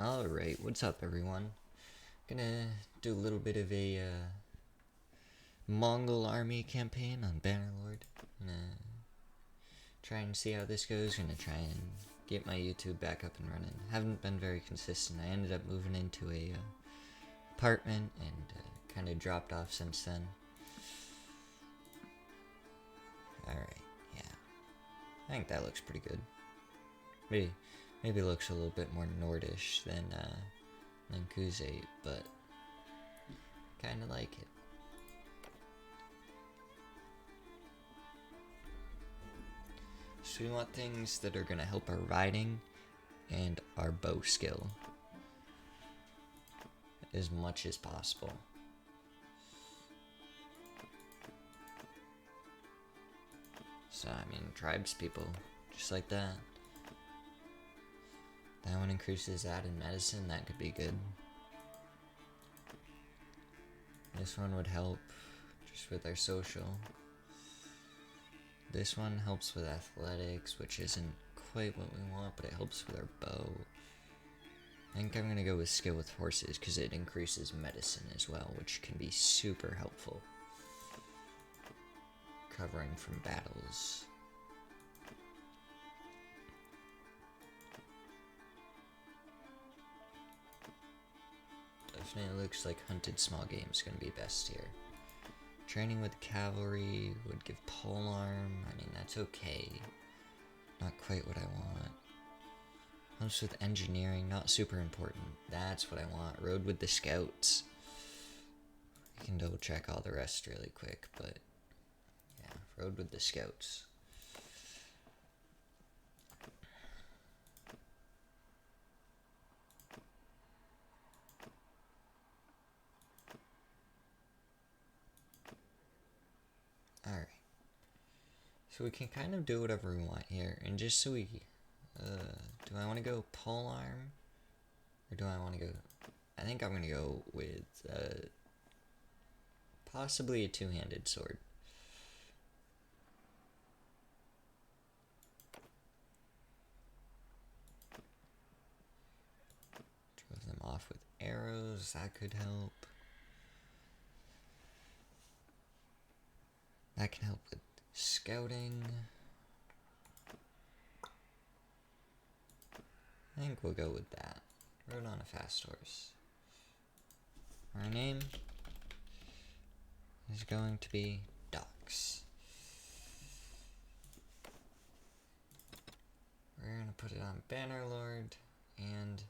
Alright, what's up everyone? Gonna do a little bit of a Mongol Army campaign on Bannerlord. Gonna try and see how this goes. Gonna try and get my YouTube back up and running. Haven't been very consistent. I ended up moving into a apartment and kind of dropped off since then. Alright, yeah. I think that looks pretty good. Maybe it looks a little bit more Nordish than Kuze, but kinda like it. So we want things that are gonna help our riding and our bow skill as much as possible. So I mean, tribes people, just like that. That one increases that in medicine, that could be good. This one would help just with our social. This one helps with athletics, which isn't quite what we want, but it helps with our bow. I think I'm gonna go with skill with horses because it increases medicine as well, which can be super helpful. Covering from battles. Definitely looks like hunted small game is going to be best here. Training with cavalry would give polearm. I mean, that's okay. Not quite what I want. Helps with engineering, not super important. That's what I want. Rode with the scouts. You can double check all the rest really quick, but yeah, rode with the scouts. Alright. So we can kind of do whatever we want here, and just so we, do I want to go polearm, or do I want to go, I think I'm going to go with, possibly a two-handed sword. Drove them off with arrows, that could help. That can help with scouting. I think we'll go with that. Rode on a fast horse. Our name is going to be Dox. We're going to put it on Bannerlord, and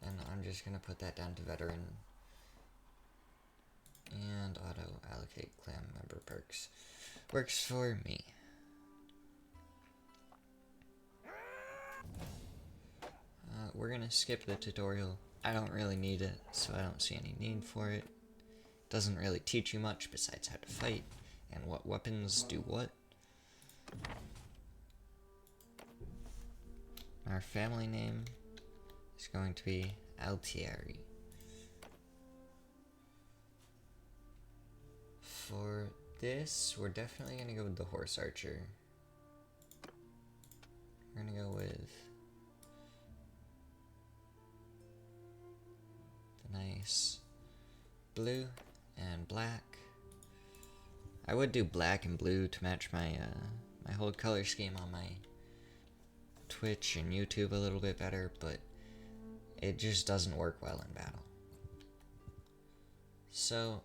then I'm just going to put that down to Veteran. And auto allocate clan member perks. Works for me. We're gonna skip the tutorial. I don't really need it, so I don't see any need for it. Doesn't really teach you much besides how to fight and what weapons do what. Our family name is going to be Altieri. For this, we're definitely going to go with the horse archer. We're going to go with the nice blue and black. I would do black and blue to match my my whole color scheme on my Twitch and YouTube a little bit better, but it just doesn't work well in battle. So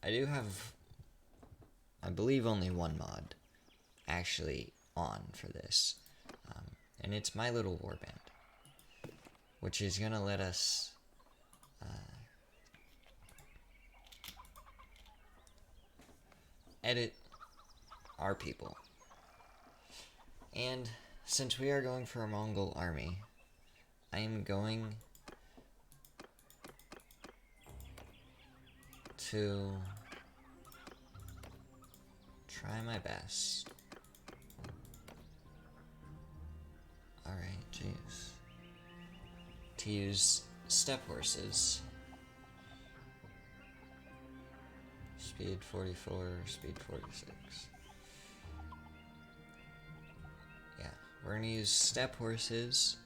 I do have, I believe, only one mod actually on for this, and it's My Little Warband, which is gonna let us edit our people. And since we are going for a Mongol army, I am going to try my best. Alright, jeez. To use step horses. Speed 44, speed 46. Yeah, we're gonna use step horses,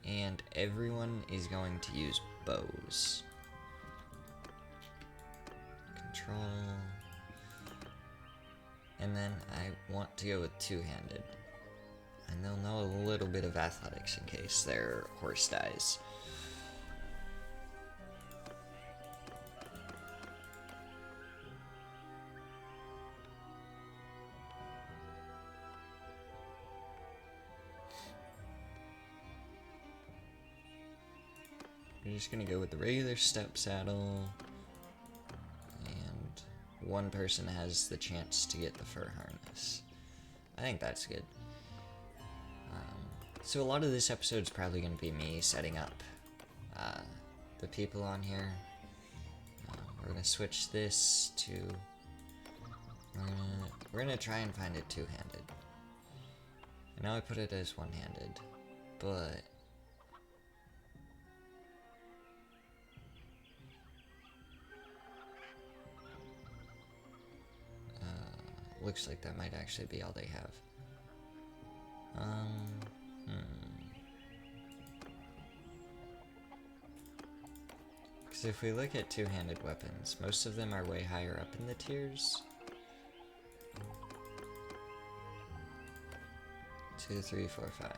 and everyone is going to use bows. Control. And then I want to go with two-handed. And they'll know a little bit of athletics in case their horse dies. We're just gonna go with the regular step saddle. And one person has the chance to get the fur harness. I think that's good. So a lot of this episode is probably going to be me setting up the people on here. We're going to switch this to... We're gonna try and find it two-handed. I know I put it as one-handed, but... looks like that might actually be all they have. Because if we look at two-handed weapons, most of them are way higher up in the tiers. 2, 3, 4, 5.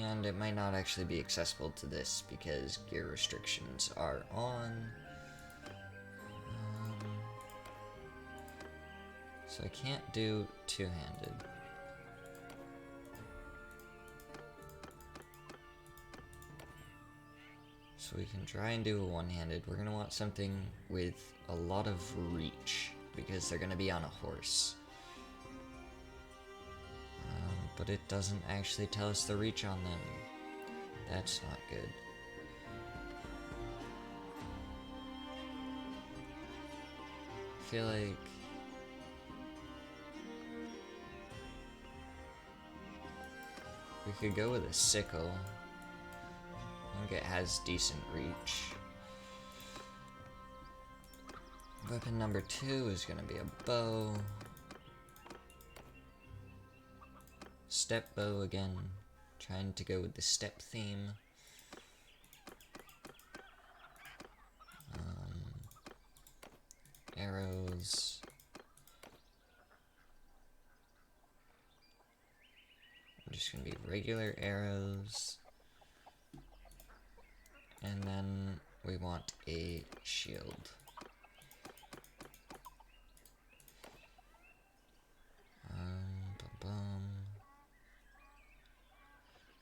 And it might not actually be accessible to this because gear restrictions are on. So I can't do two-handed. So we can try and do a one-handed. We're gonna want something with a lot of reach because they're gonna be on a horse. But it doesn't actually tell us the reach on them. That's not good. I feel like we could go with a sickle. I think it has decent reach. Weapon number 2 is gonna be a bow. Step bow again, trying to go with the step theme. Arrows. I'm just gonna be regular arrows. And then we want a shield.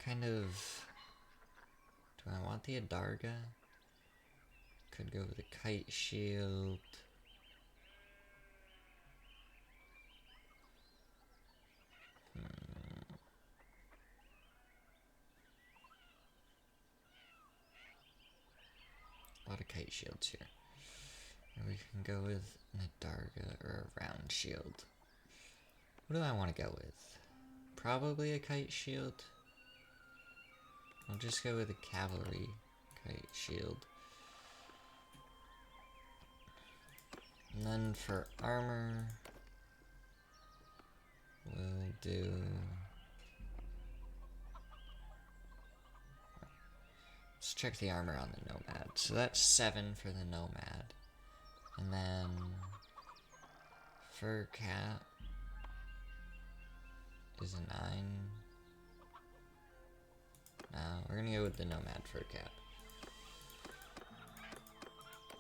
Kind of... Do I want the Adarga? Could go with a kite shield. A lot of kite shields here. And we can go with an Adarga or a round shield. What do I want to go with? Probably a kite shield. I'll just go with a cavalry kite shield. And then for armor, we'll do... Let's check the armor on the Nomad. So that's 7 for the Nomad. And then fur cap is a 9. No, we're gonna go with the Nomad fur cap.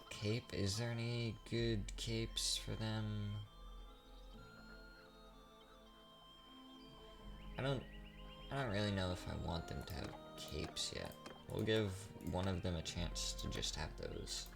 Cape, is there any good capes for them? I don't really know if I want them to have capes yet. We'll give one of them a chance to just have those.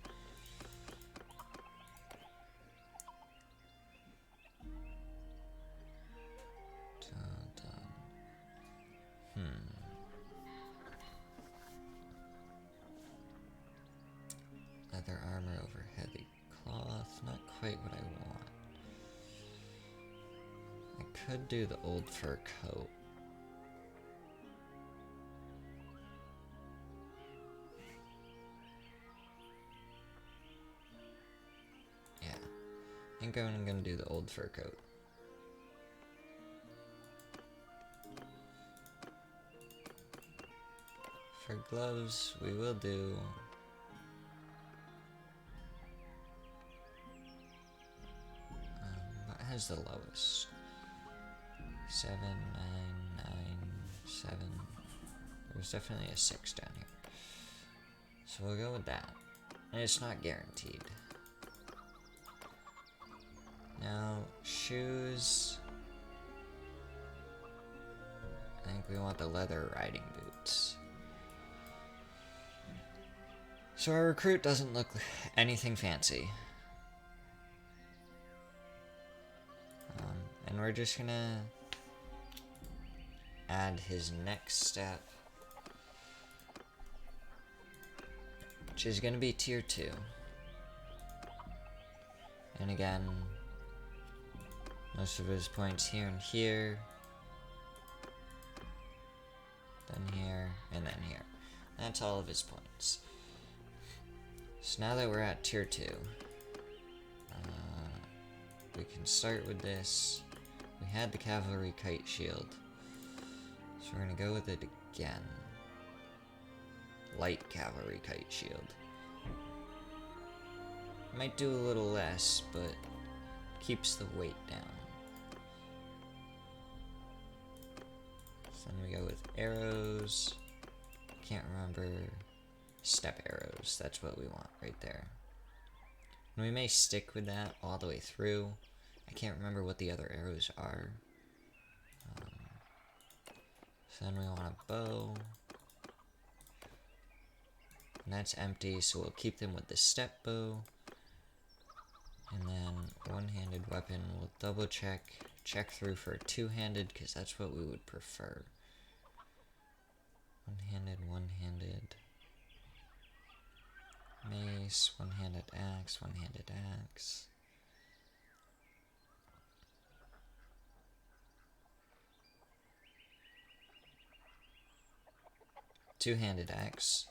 Leather armor over heavy cloth, not quite what I want. I could do the old fur coat. Yeah, I think I'm gonna do the old fur coat. For gloves, we will do... what has the lowest? 7, 9, 9, 7. There's definitely a 6 down here. So we'll go with that. And it's not guaranteed. Now, shoes. I think we want the leather riding boots. So our recruit doesn't look anything fancy. And we're just gonna add his next step, which is gonna be tier 2. And again, most of his points here and here, then here, and then here. That's all of his points. So now that we're at tier 2, we can start with this. We had the Cavalry Kite shield, so we're gonna go with it again. Light Cavalry Kite shield. Might do a little less, but keeps the weight down. So then we go with arrows. Can't remember. Step arrows, that's what we want right there. And we may stick with that all the way through. I can't remember what the other arrows are. So then we want a bow. And that's empty, so we'll keep them with the step bow. And then one-handed weapon, we'll double check through for a two-handed, because that's what we would prefer. One-handed, one-handed. Mace, one-handed axe, one-handed axe. Two-handed axe.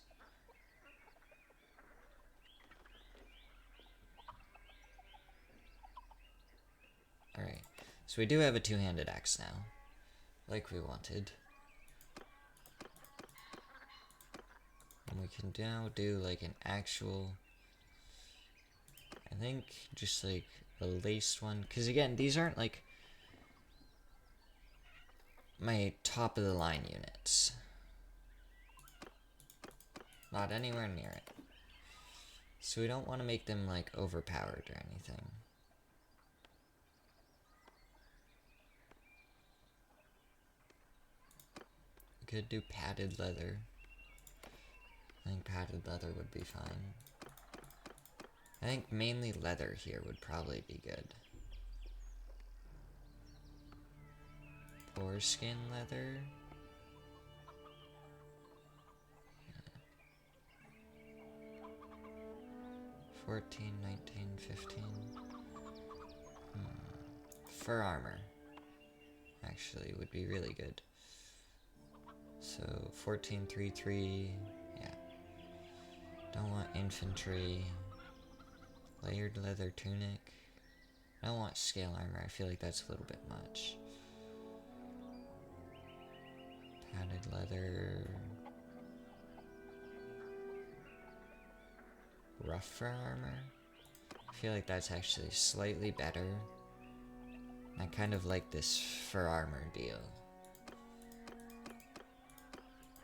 Alright, so we do have a two-handed axe now, like we wanted. And we can now do like an actual, I think just like a laced one, because again, these aren't like my top of the line units. Not anywhere near it. So we don't want to make them like overpowered or anything. We could do padded leather. I think padded leather would be fine. I think mainly leather here would probably be good. Foreskin leather. 14, 19, 15. Fur armor actually would be really good. So 14, 3, 3. Yeah. Don't want infantry. Layered leather tunic. I don't want scale armor. I feel like that's a little bit much. Padded leather. Rough fur armor. I feel like that's actually slightly better. I kind of like this fur armor deal.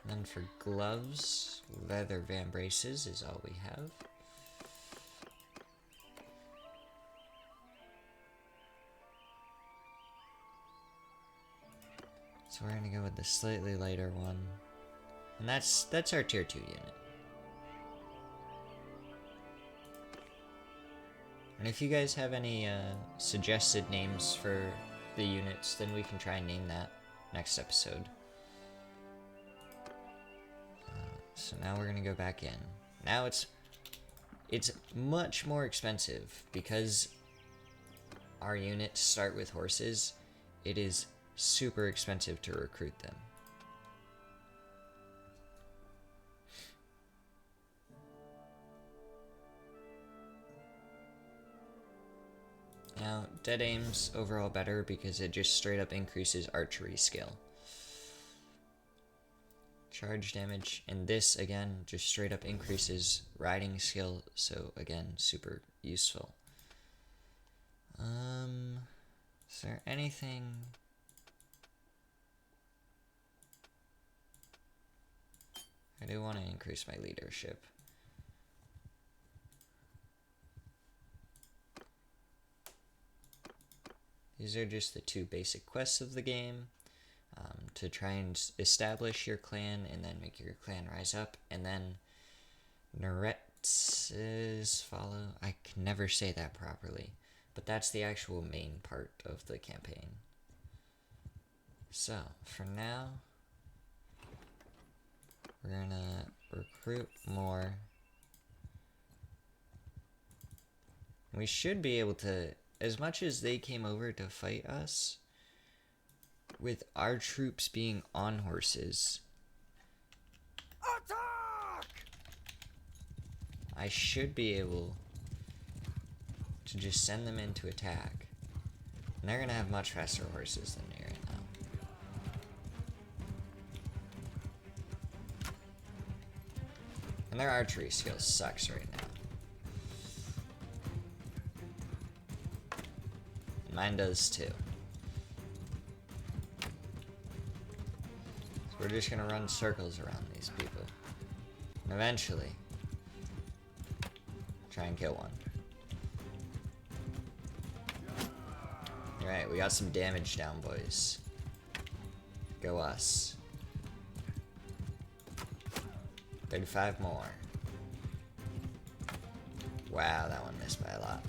And then for gloves, leather vambraces is all we have. So we're gonna go with the slightly lighter one. And that's our tier 2 unit. And if you guys have any suggested names for the units, then we can try and name that next episode. So now we're gonna go back in. Now it's much more expensive because our units start with horses. It is super expensive to recruit them. Now, dead aim's overall better because it just straight up increases archery skill. charge damage, and this again just straight up increases riding skill, so again super useful. Is there anything? I do want to increase my leadership. These are just the two basic quests of the game. To try and establish your clan and then make your clan rise up, and then Neretz's follow. I can never say that properly, but that's the actual main part of the campaign. So, for now, we're gonna recruit more. We should be able to, as much as they came over to fight us, with our troops being on horses, attack! I should be able to just send them in to attack. And they're gonna have much faster horses than me right now. And their archery skill sucks right now. And mine does too. We're just gonna run circles around these people. And eventually, try and kill one. Alright, we got some damage down, boys. Go us. 35 more. Wow, that one missed by a lot.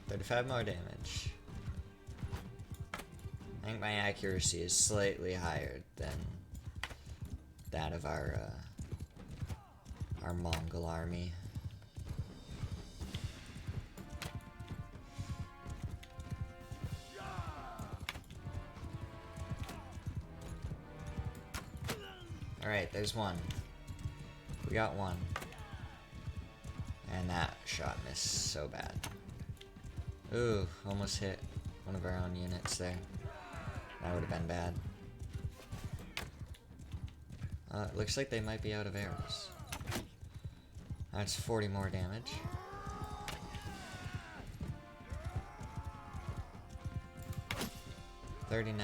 35 more damage. I think my accuracy is slightly higher than that of our Mongol army. Alright, there's one. We got one. And that shot missed so bad. Ooh, almost hit one of our own units there. That would have been bad. It looks like they might be out of arrows. That's 40 more damage. $39.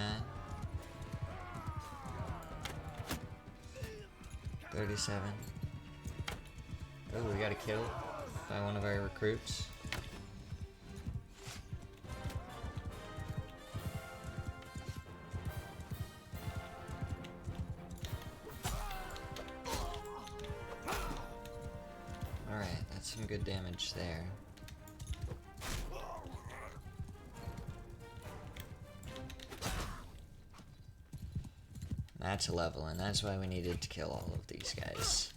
37. Oh, we got a kill by one of our recruits. Alright, that's some good damage there. That's a level, and that's why we needed to kill all of these guys.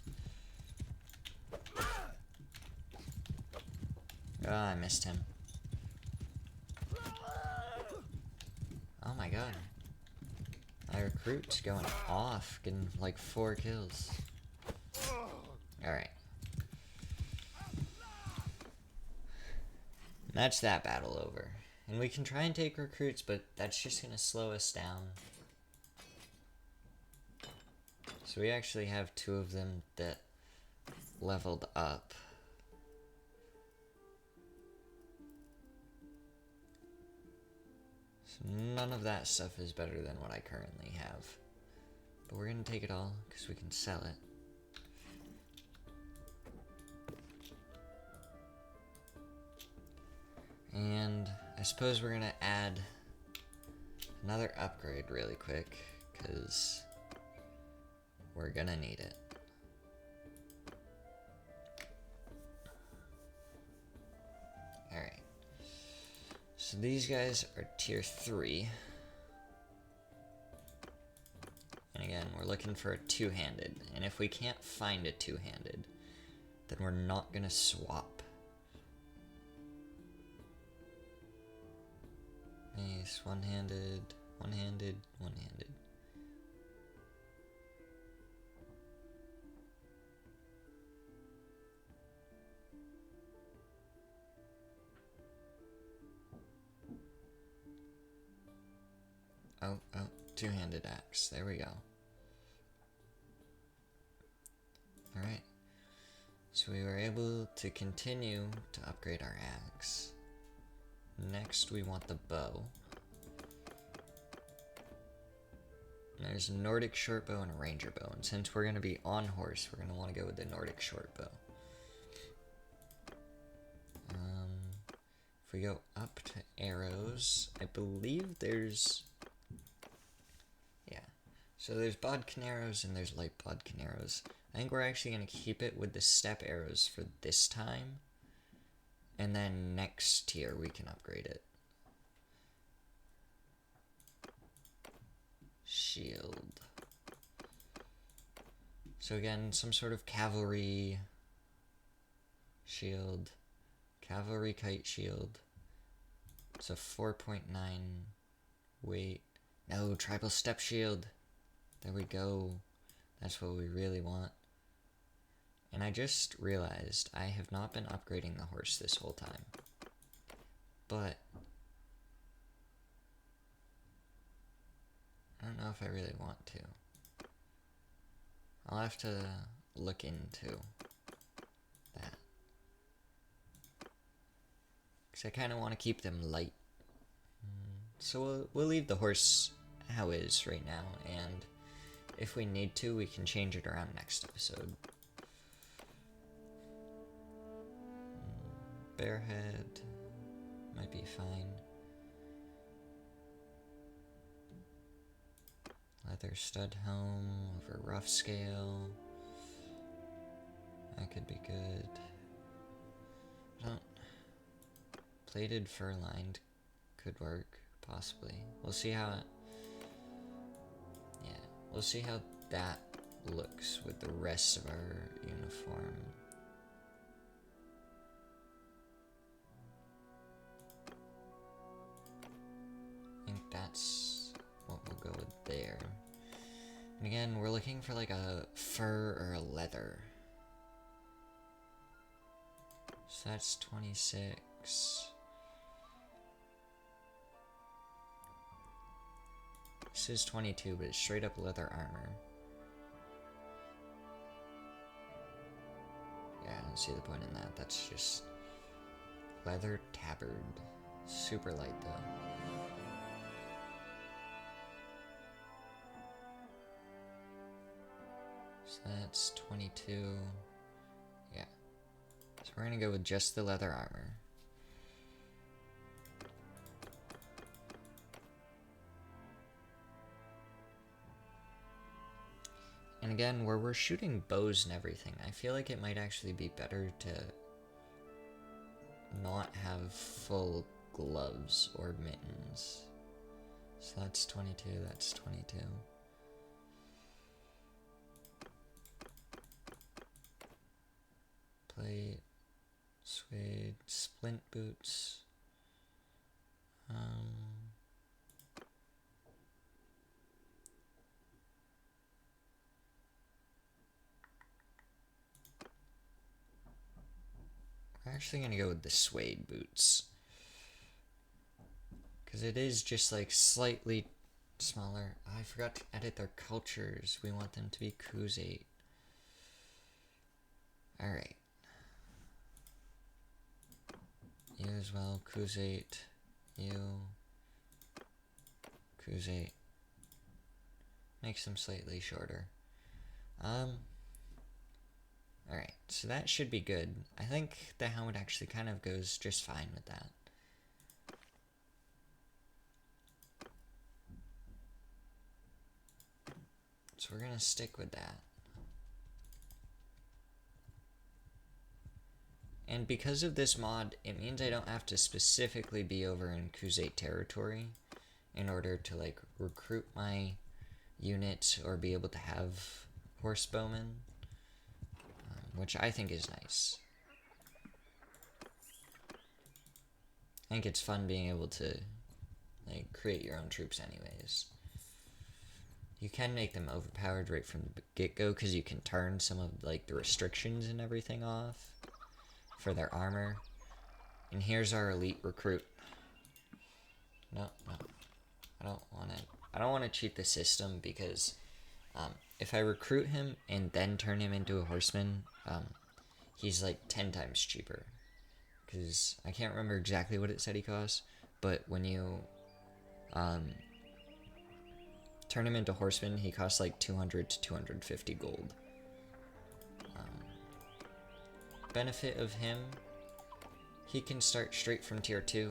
Oh, I missed him. Oh my god. My recruit's going off, getting like 4 kills. Alright. That's that battle over. And we can try and take recruits, but that's just gonna slow us down. So we actually have 2 of them that leveled up. So none of that stuff is better than what I currently have. But we're gonna take it all, because we can sell it. And I suppose we're gonna add another upgrade really quick, because we're gonna need it. Alright. So these guys are tier 3. And again, we're looking for a 2-handed. And if we can't find a 2-handed, then we're not gonna swap. Nice, one-handed, one-handed, one-handed. Oh, Two-handed axe. There we go. Alright. So we were able to continue to upgrade our axe. Next, we want the bow. There's a Nordic short bow and a ranger bow, and since we're going to be on horse, we're going to want to go with the Nordic short bow. If we go up to arrows, I believe there's... Yeah. So there's bodkin arrows and there's light bodkin arrows. I think we're actually going to keep it with the step arrows for this time. And then next tier we can upgrade it. Shield. So again, some sort of cavalry shield. Cavalry kite shield. It's a 4.9 weight. No, tribal step shield. There we go. That's what we really want. And I just realized I have not been upgrading the horse this whole time. But I don't know if I really want to. I'll have to look into that. Because I kind of want to keep them light. So we'll leave the horse how is right now, and if we need to, we can change it around next episode. Bear head might be fine. Leather stud helm over rough scale. That could be good. Plated fur lined could work, possibly. We'll see how it... Yeah, we'll see how that looks with the rest of our uniform. I think that's what we'll go with there. And again, we're looking for like a fur or a leather. So that's 26. This is 22, but it's straight up leather armor. Yeah, I don't see the point in that. That's just leather tabard. Super light though. So that's 22. Yeah. So we're gonna go with just the leather armor. And again, where we're shooting bows and everything, I feel like it might actually be better to not have full gloves or mittens. So that's 22, that's 22. Plate, suede, splint boots. We're actually gonna go with the suede boots. Because it is just like slightly smaller. Oh, I forgot to edit their cultures. We want them to be Kuzate. Alright. You as well, Kuzate. You. Kuzate. Makes them slightly shorter. Alright, so that should be good. I think the helmet actually kind of goes just fine with that. So we're gonna stick with that. And because of this mod, it means I don't have to specifically be over in Kuzate territory in order to like recruit my unit or be able to have horse bowmen. Which I think is nice. I think it's fun being able to like create your own troops anyways. You can make them overpowered right from the get-go because you can turn some of like the restrictions and everything off for their armor. And here's our elite recruit. No, I don't want it. I don't want to cheat the system because if I recruit him and then turn him into a horseman, he's like 10 times cheaper. Because I can't remember exactly what it said he costs, but when you turn him into horseman, he costs like 200 to 250 gold. Benefit of him, he can start straight from tier 2.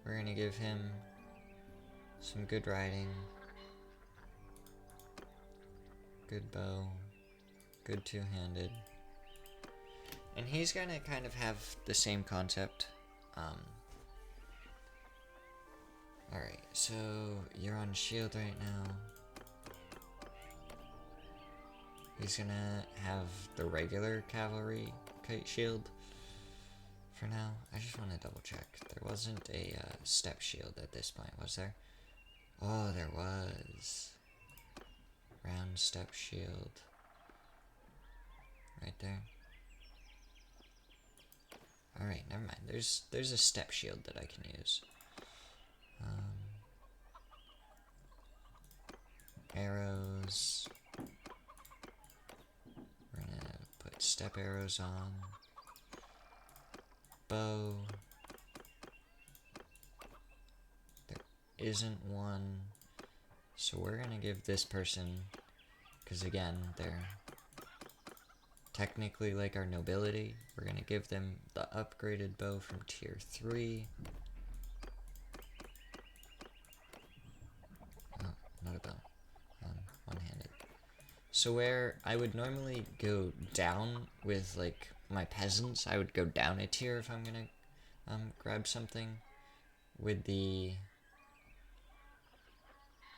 We're gonna give him some good riding, good bow, good two-handed. And he's gonna kind of have the same concept. Alright, so you're on shield right now. He's gonna have the regular cavalry kite shield for now. I just want to double check. There wasn't a step shield at this point, was there? Oh, there was. Round step shield. Right there. Alright, never mind. There's a step shield that I can use. Arrows. We're gonna put step arrows on. Bow. There isn't one. So we're gonna give this person, because again, they're technically like our nobility. We're gonna give them the upgraded bow from tier 3. Oh, not a bow. One-handed. So where I would normally go down with like my peasants, I would go down a tier if I'm gonna grab something. With the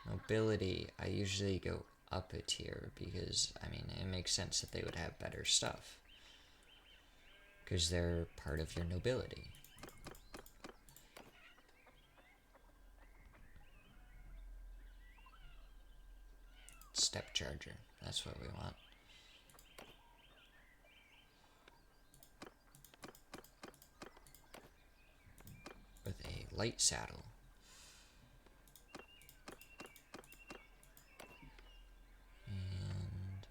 nobility, I usually go up a tier because, I mean, it makes sense that they would have better stuff. Because they're part of your nobility. Step charger, that's what we want. With a light saddle. And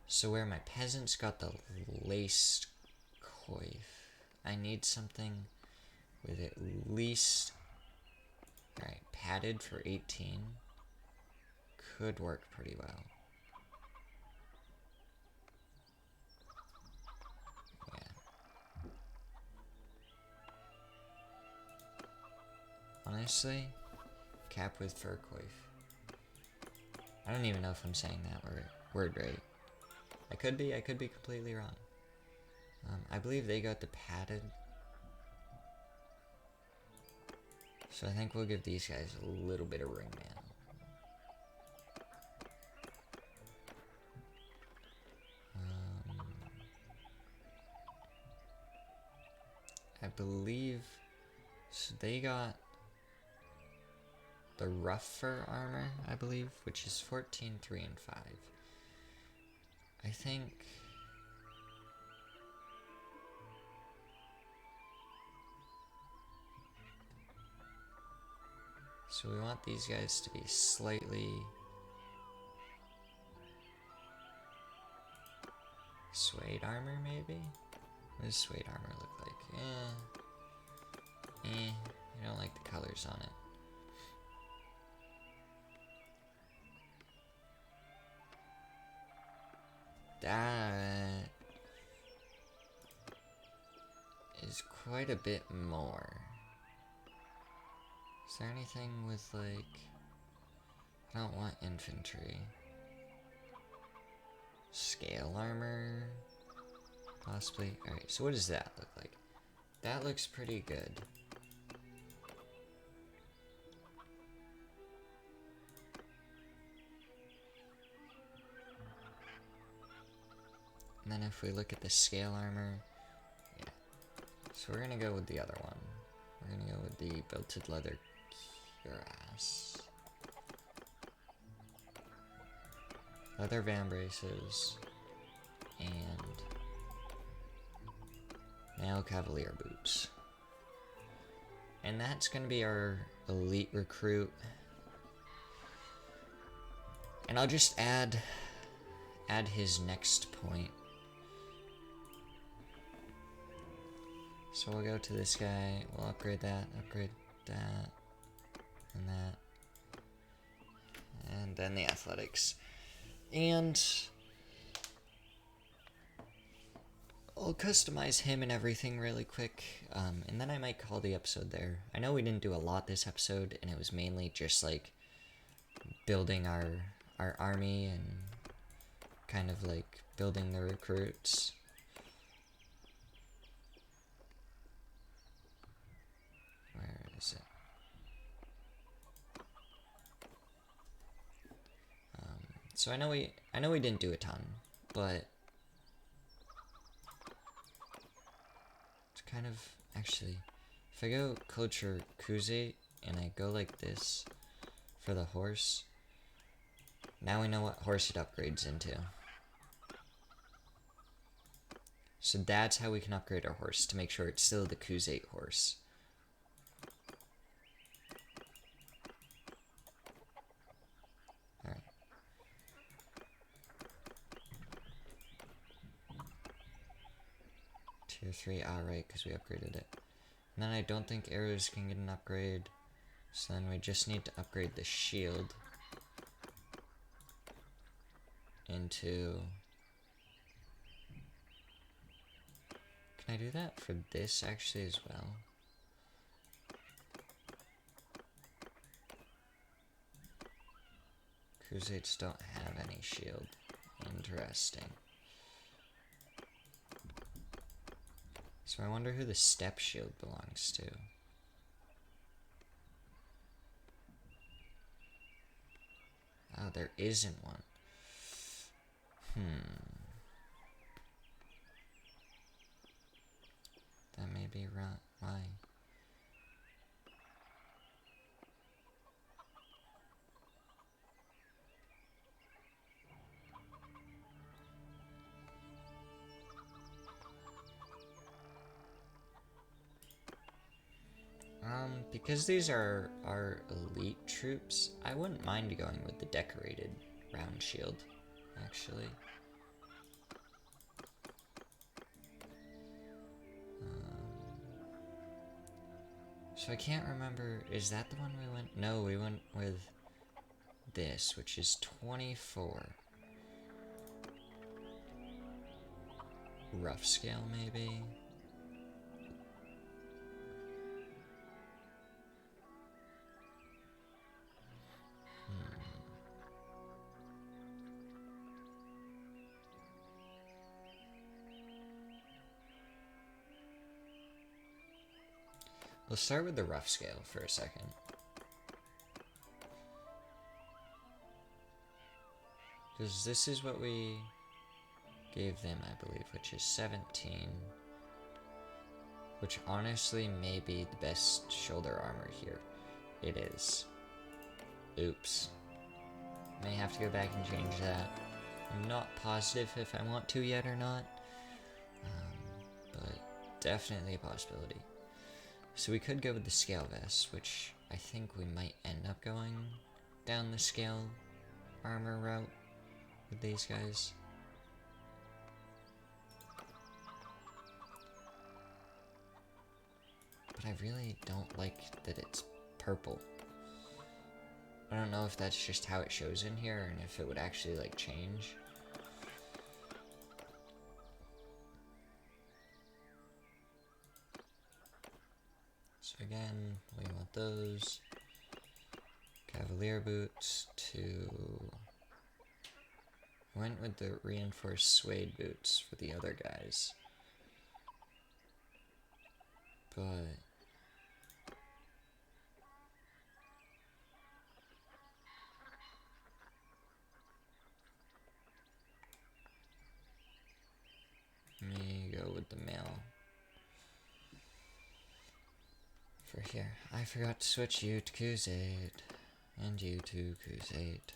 so where my peasants got the laced coif, I need something with at least, alright, padded for 18. Could work pretty well. Yeah. Honestly, cap with fur coif. I don't even know if I'm saying that word right. I could be completely wrong. I believe they got the padded. So I think we'll give these guys a little bit of ring man. I believe, so they got the rough fur armor, I believe, which is 14, 3, and 5. I think so we want these guys to be slightly suede armor, maybe? What does suede armor look like? I don't like the colors on it. That is quite a bit more. Is there anything with, like, I don't want infantry. Scale armor? Possibly. Alright, so what does that look like? That looks pretty good. And then if we look at the scale armor, yeah. So we're gonna go with the other one. We're gonna go with the belted leather cuirass. Leather van braces. And nail cavalier boots. And that's gonna be our elite recruit. And I'll just add his next point. So we'll go to this guy, we'll upgrade that, and that. And then the athletics. And I'll customize him and everything really quick, and then I might call the episode there. I know we didn't do a lot this episode, and it was mainly just like building our army and kind of like building the recruits. Where is it? So I know we didn't do a ton, but it's kind of actually, if I go culture Kuze and I go like this for the horse, now we know what horse it upgrades into. So that's how we can upgrade our horse, to make sure it's still the Kuze horse. Alright. Tier 3, alright, because we upgraded it. And then I don't think arrows can get an upgrade, so then we just need to upgrade the shield into... Can I do that for this actually as well? Crusades don't have any shield. Interesting. So I wonder who the step shield belongs to. Oh, there isn't one. That may be right. Why? Because these are our elite troops, I wouldn't mind going with the decorated round shield, actually. So I can't remember, is that the one we went? No, we went with this, which is 24. Rough scale, maybe? We'll start with the rough scale for a second. Because this is what we gave them, I believe, which is 17. Which honestly may be the best shoulder armor here. It is. Oops. May have to go back and change that. I'm not positive if I want to yet or not. But definitely a possibility. So we could go with the scale vest, which I think we might end up going down the scale armor route with these guys. But I really don't like that it's purple. I don't know if that's just how it shows in here and if it would actually like change. So again, we want those Cavalier boots to... Went with the reinforced suede boots for the other guys. But... Let me go with the male. For here. I forgot to switch you to Crusade. And you to Crusade.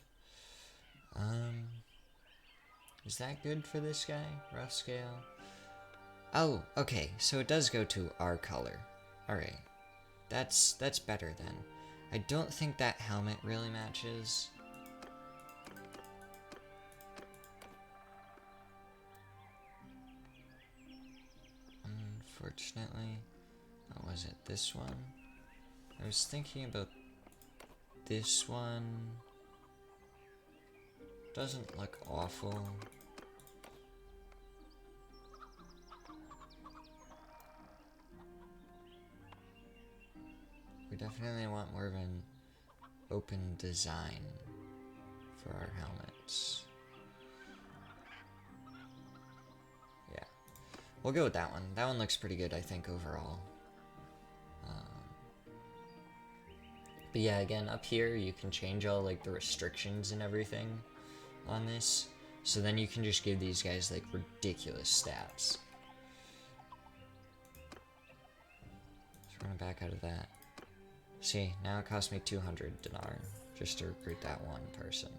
Is that good for this guy? Rough scale? Oh, okay. So it does go to our color. Alright. That's better then. I don't think that helmet really matches. Unfortunately. Oh, was it this one? I was thinking about this one. Doesn't look awful. We definitely want more of an open design for our helmets. Yeah. We'll go with that one. That one looks pretty good, I think, overall. But yeah, again, up here, you can change all, like, the restrictions and everything on this. So then you can just give these guys, like, ridiculous stats. Let's run back out of that. See, now it costs me 200 dinar just to recruit that one person.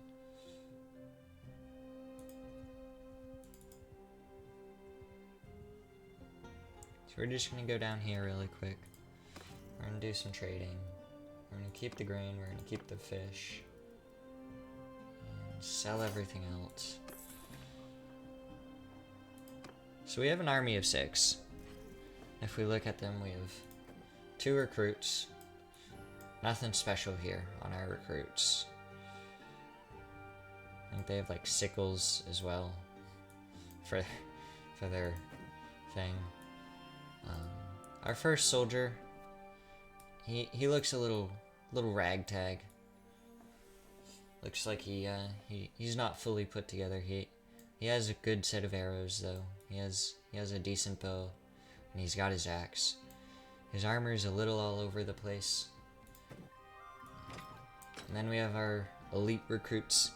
So we're just gonna go down here really quick. We're gonna do some trading. We're gonna keep the grain, we're gonna keep the fish. And sell everything else. So we have an army of 6. If we look at them, we have 2 recruits. Nothing special here on our recruits. I think they have like sickles as well for their thing. Our first soldier, he looks a little ragtag. Looks like he's not fully put together. He has a good set of arrows though. He has a decent bow, and he's got his axe. His armor's a little all over the place. And then we have our elite recruits,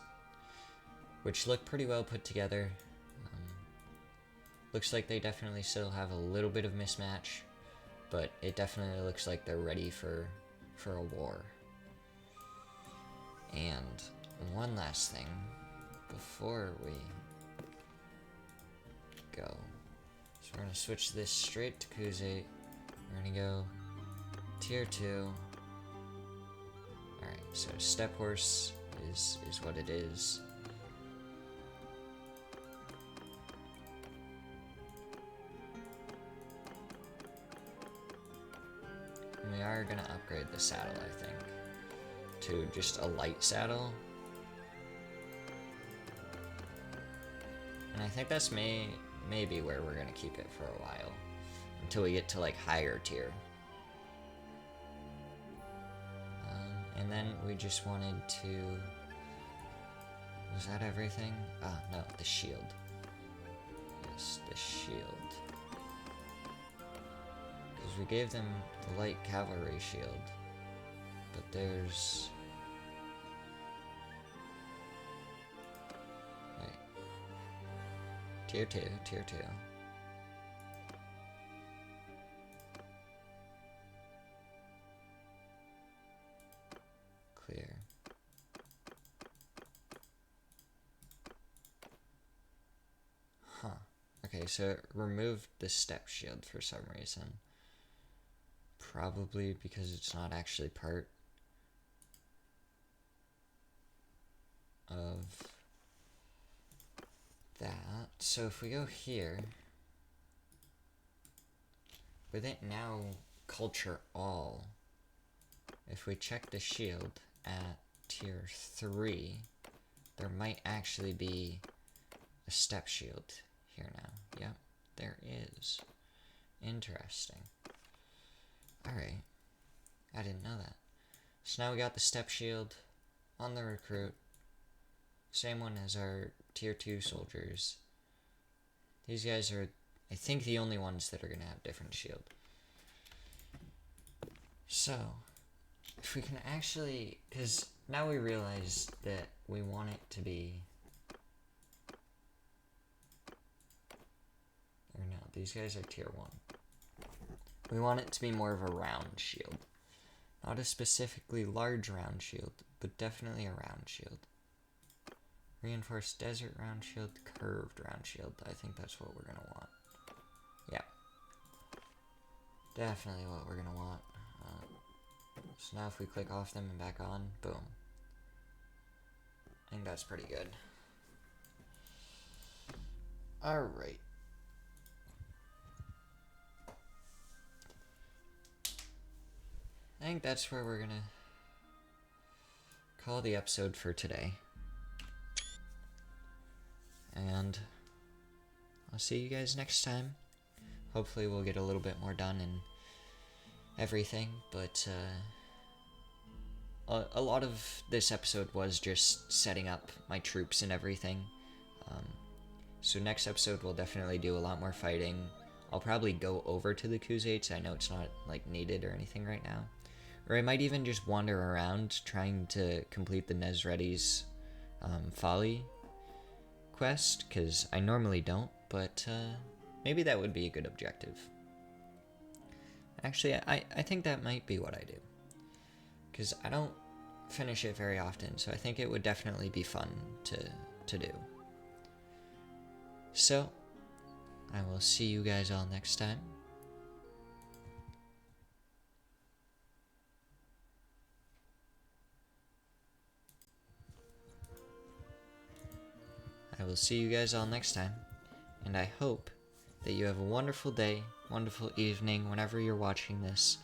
which look pretty well put together. Looks like they definitely still have a little bit of mismatch, but it definitely looks like they're ready for a war. And one last thing before we go. So we're going to switch this straight to Kuzate. We're going to go tier 2. Alright, so Step Horse is what it is. And we are going to upgrade the saddle, I think, to just a light saddle. And I think that's maybe where we're going to keep it for a while, until we get to like higher tier. And then we just wanted to... Was that everything? Ah, no, the shield. Yes, the shield. Because we gave them the light cavalry shield. But there's... Wait. Tier 2, tier 2. Clear. Huh. Okay, so it removed the step shield for some reason. Probably because it's not actually part of that. So if we go here, with it now culture all, if we check the shield at tier 3, there might actually be a step shield here now. Yep, there is. Interesting. Alright, I didn't know that. So now we got the step shield on the recruit. Same one as our tier 2 soldiers. These guys are, I think, the only ones that are going to have different shield. So, if we can actually, because now we realize that we want it to be, or no, these guys are tier 1. We want it to be more of a round shield. Not a specifically large round shield, but definitely a round shield. Reinforced desert round shield, curved round shield. I think that's what we're going to want. Yeah. Definitely what we're going to want. So now if we click off them and back on, boom. I think that's pretty good. Alright. I think that's where we're gonna call the episode for today. And I'll see you guys next time. Hopefully we'll get a little bit more done and everything, but a lot of this episode was just setting up my troops and everything. So next episode we'll definitely do a lot more fighting. I'll probably go over to the Khuzaits. I know it's not like needed or anything right now. Or I might even just wander around trying to complete the Nezredi's Folly quest, because I normally don't, but maybe that would be a good objective. Actually, I think that might be what I do, because I don't finish it very often, so I think it would definitely be fun to do. So, I will see you guys all next time. I will see you guys all next time, and I hope that you have a wonderful day, wonderful evening, whenever you're watching this,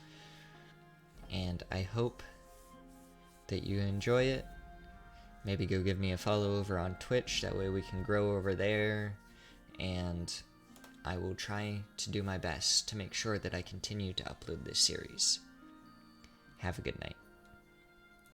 and I hope that you enjoy it. Maybe go give me a follow over on Twitch, that way we can grow over there, and I will try to do my best to make sure that I continue to upload this series. Have a good night.